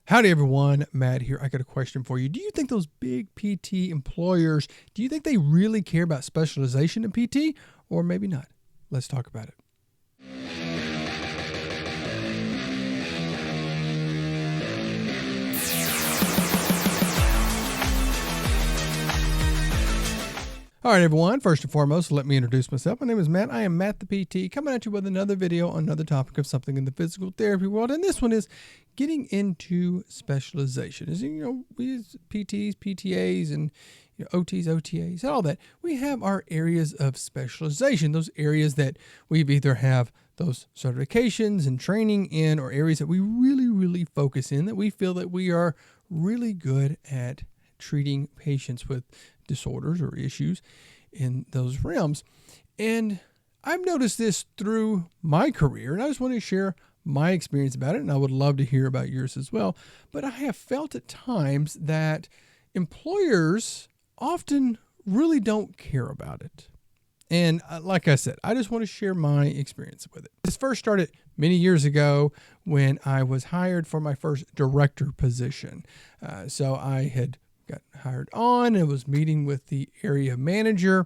Howdy everyone, Matt here. I got a question for you. Do you think those big PT employers, do you think they really care about specialization in PT or maybe not? Let's talk about it. All right, everyone. First and foremost, let me introduce myself. My name is Matt. I am Matt the PT, coming at you with another video on another topic of something in the physical therapy world. And this one is getting into specialization. As you know, we as PTs, PTAs, and OTs, OTAs, and all that, we have our areas of specialization. Those areas that we either have those certifications and training in, or areas that we really focus in, that we feel that we are really good at treating patients with disorders or issues in those realms. And I've noticed this through my career, and I just want to share my experience about it, and I would love to hear about yours as well. But I have felt at times that employers often really don't care about it. And like I said, I just want to share my experience with it. This first started many years ago when I was hired for my first director position. So I had got hired on and was meeting with the area manager,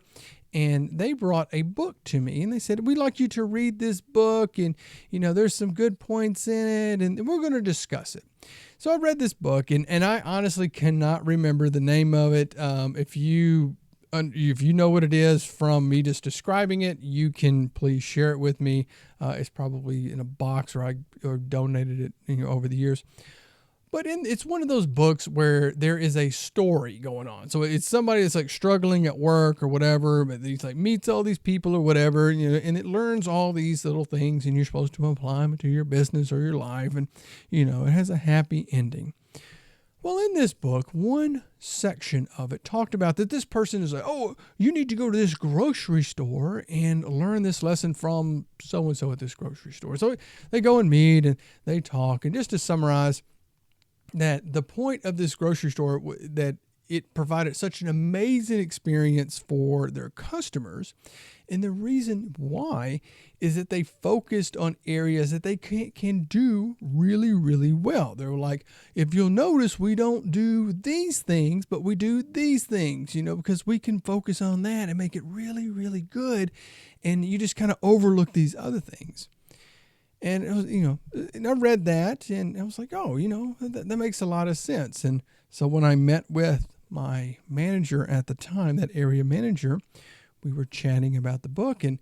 and they brought a book to me and they said, "We'd like you to read this book, and there's some good points in it, and we're going to discuss it." So I read this book, and I honestly cannot remember the name of it. If you know what it is from me just describing it, you can please share it with me. It's probably in a box, or I donated it over the years. But it's one of those books where there is a story going on. So it's somebody that's like struggling at work or whatever, but he's like meets all these people or whatever, and it learns all these little things, and you're supposed to apply them to your business or your life, and it has a happy ending. Well, in this book, one section of it talked about that this person is like, "Oh, you need to go to this grocery store and learn this lesson from so-and-so at this grocery store." So they go and meet and they talk, and just to summarize, that the point of this grocery store, that it provided such an amazing experience for their customers. And the reason why is that they focused on areas that they can do really well. They were like, "If you'll notice, we don't do these things, but we do these things, because we can focus on that and make it really good. And you just kind of overlook these other things." And it was, and I read that and I was like, "Oh, that makes a lot of sense." And so when I met with my manager at the time, that area manager, we were chatting about the book. And,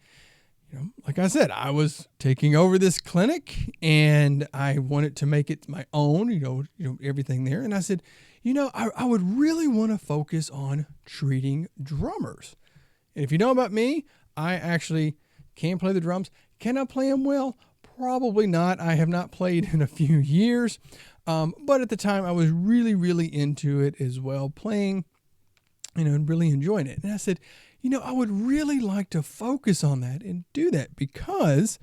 like I said, I was taking over this clinic and I wanted to make it my own, everything there. And I said, I would really want to focus on treating drummers. And if you know about me, I actually can play the drums. Can I play them well? Probably not. I have not played in a few years. But at the time I was really into it as well, playing, and really enjoying it. And I said, I would really like to focus on that and do that because,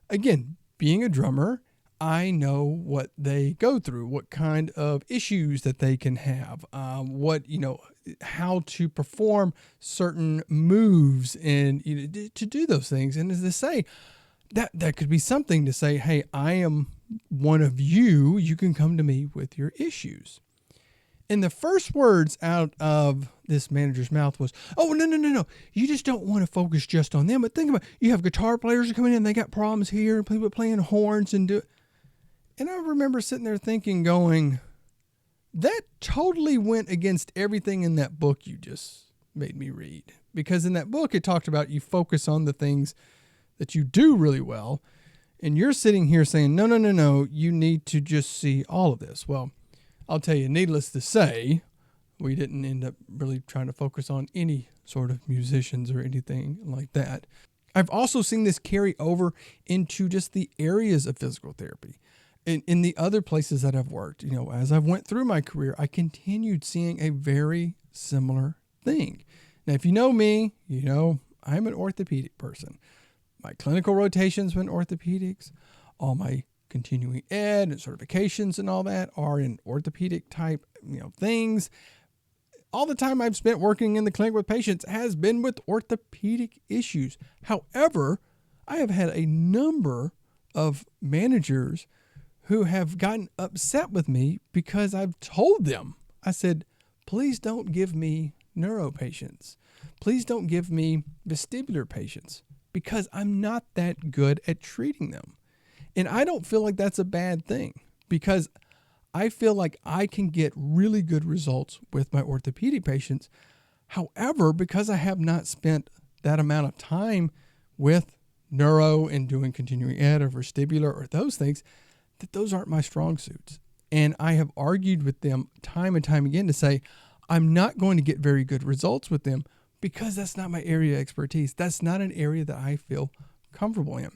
again, being a drummer, I know what they go through, what kind of issues that they can have, how to perform certain moves and to do those things. And as they say, that could be something to say, "Hey, I am one of you. You can come to me with your issues." And the first words out of this manager's mouth was, "Oh, no. You just don't want to focus just on them. But think about it. You have guitar players coming in. They got problems here. People playing horns and do it." And I remember sitting there thinking, going, that totally went against everything in that book you just made me read. Because in that book, it talked about you focus on the things that you do really well. And you're sitting here saying, no, you need to just see all of this. Well, I'll tell you, needless to say, we didn't end up really trying to focus on any sort of musicians or anything like that. I've also seen this carry over into just the areas of physical therapy. In the other places that I've worked, as I went through my career, I continued seeing a very similar thing. Now, if you know me, I'm an orthopedic person. My clinical rotations in orthopedics, all my continuing ed and certifications and all that are in orthopedic type, things. All the time I've spent working in the clinic with patients has been with orthopedic issues. However, I have had a number of managers who have gotten upset with me because I've told them, I said, please don't give me neuro patients. Please don't give me vestibular patients because I'm not that good at treating them. And I don't feel like that's a bad thing because I feel like I can get really good results with my orthopedic patients. However, because I have not spent that amount of time with neuro and doing continuing ed or vestibular or those things, that those aren't my strong suits. And I have argued with them time and time again to say, I'm not going to get very good results with them because that's not my area of expertise. That's not an area that I feel comfortable in.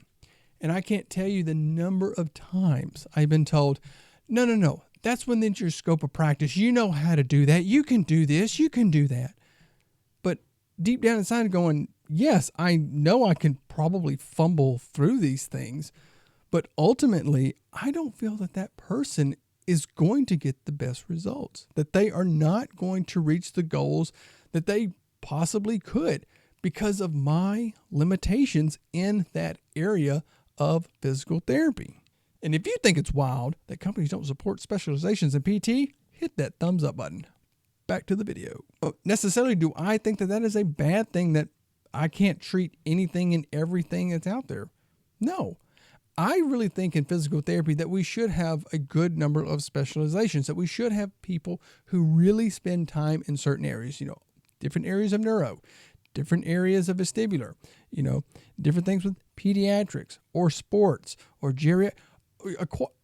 And I can't tell you the number of times I've been told, no, that's within your scope of practice. You know how to do that. You can do this. You can do that. But deep down inside going, yes, I know I can probably fumble through these things, but ultimately I don't feel that that person is going to get the best results, that they are not going to reach the goals that they possibly could because of my limitations in that area of physical therapy. And if you think it's wild that companies don't support specializations in PT, hit that thumbs up button. Back to the video. Necessarily, do I think that that is a bad thing, that I can't treat anything and everything that's out there? No. I really think in physical therapy that we should have a good number of specializations, that we should have people who really spend time in certain areas, different areas of neuro, different areas of vestibular, different things with pediatrics or sports or geriatrics,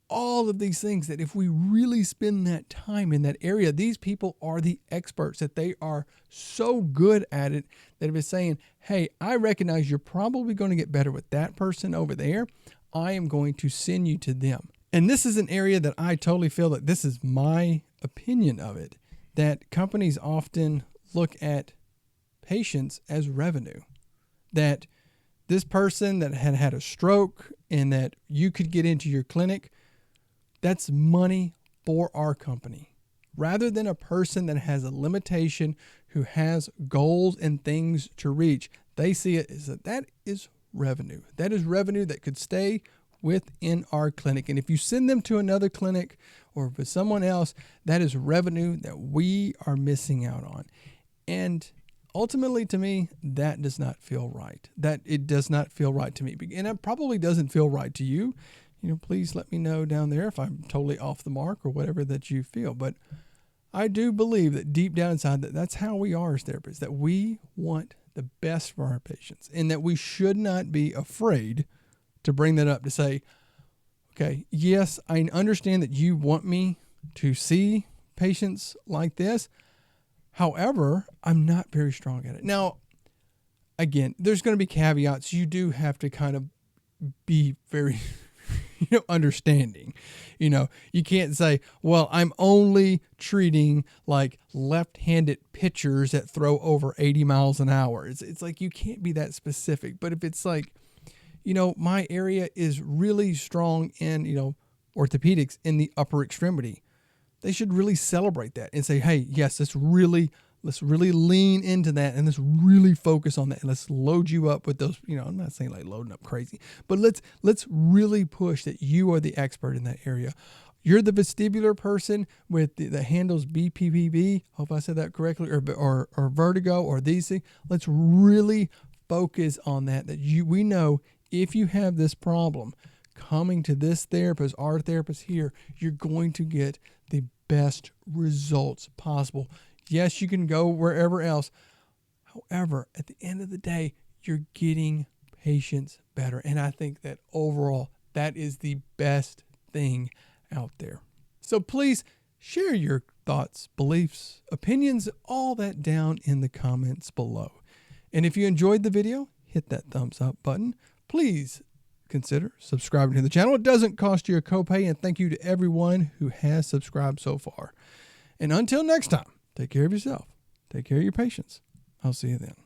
all of these things, that if we really spend that time in that area, these people are the experts, that they are so good at it that if it's saying, hey, I recognize you're probably going to get better with that person over there, I am going to send you to them. And this is an area that I totally feel that this is my opinion of it, that companies often look at patients as revenue, that this person that had had a stroke and that you could get into your clinic, that's money for our company, rather than a person that has a limitation, who has goals and things to reach. They see it as that is revenue. That is revenue that could stay within our clinic. And if you send them to another clinic or with someone else, that is revenue that we are missing out on. And ultimately, to me, that does not feel right. That it does not feel right to me. And it probably doesn't feel right to you. Please let me know down there if I'm totally off the mark or whatever that you feel. But I do believe that deep down inside that that's how we are as therapists, that we want the best for our patients and that we should not be afraid to bring that up, to say, okay, yes, I understand that you want me to see patients like this. However, I'm not very strong at it. Now, again, there's going to be caveats. You do have to kind of be very understanding. You can't say, well, I'm only treating like left-handed pitchers that throw over 80 miles an hour. It's like, you can't be that specific. But if it's like, my area is really strong in, orthopedics in the upper extremity, they should really celebrate that and say, hey, yes, let's really lean into that and let's really focus on that. And let's load you up with those, I'm not saying like loading up crazy, but let's really push that you are the expert in that area. You're the vestibular person with the handles BPPV. Hope I said that correctly, or vertigo or these things. Let's really focus on that we know if you have this problem, coming to this therapist, our therapist here, you're going to get the best results possible. Yes, you can go wherever else. However, at the end of the day, you're getting patients better. And I think that overall, that is the best thing out there. So please share your thoughts, beliefs, opinions, all that down in the comments below. And if you enjoyed the video, hit that thumbs up button. Please consider subscribing to the channel. It doesn't cost you a copay. And thank you to everyone who has subscribed so far. And until next time, take care of yourself. Take care of your patients. I'll see you then.